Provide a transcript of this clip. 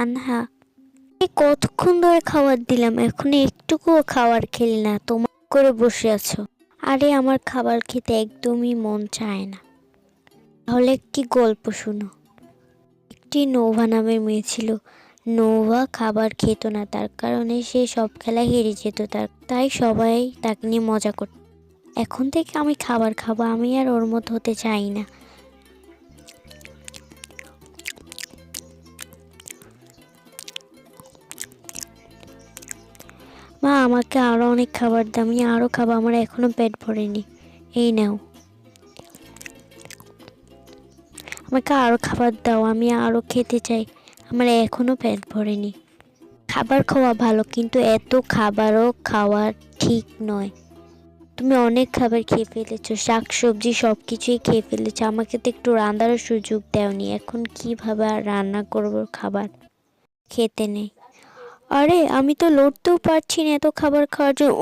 তানহা, এই কতক্ষণ ধরে খাবার দিলাম, এখন একটুকুও খাবার খেলি না, তোমার করে বসে আছো। আরে আমার খাবার খেতে একদমই মন চায় না। তাহলে একটি গল্প শুনো। একটি নোভা নামের মেয়ে ছিল। নোভা খাবার খেত না, তার কারণে সে সব খেলায় হেরে যেত, তাই সবাই তাকে নিয়ে মজা করত। এখন থেকে আমি খাবার খাবো, আমি আর ওর মতো হতে চাই না। মা, আমাকে আরো অনেক খাবার দাও, আমি আরো খাবো, আমার এখনো পেট ভরেনি। এই নাও, আমাকে আরো খাবার দাও, আমি আরো খেতে চাই, আমার এখনো পেট ভরেনি। খাবার খাওয়া ভালো, কিন্তু এত খাবারও খাওয়া ঠিক নয়। তুমি অনেক খাবার খেয়ে ফেলেছো, শাক সবজি সব কিছুই খেয়ে ফেলেছো, আমাকে তো একটু রান্নারও সুযোগ দেওনি। এখন কিভাবে আর রান্না করবো খাবার? খেতে নেই। আরে আমি তো লড়তেও পারছি না এত খাবার খাওয়ার জন্য।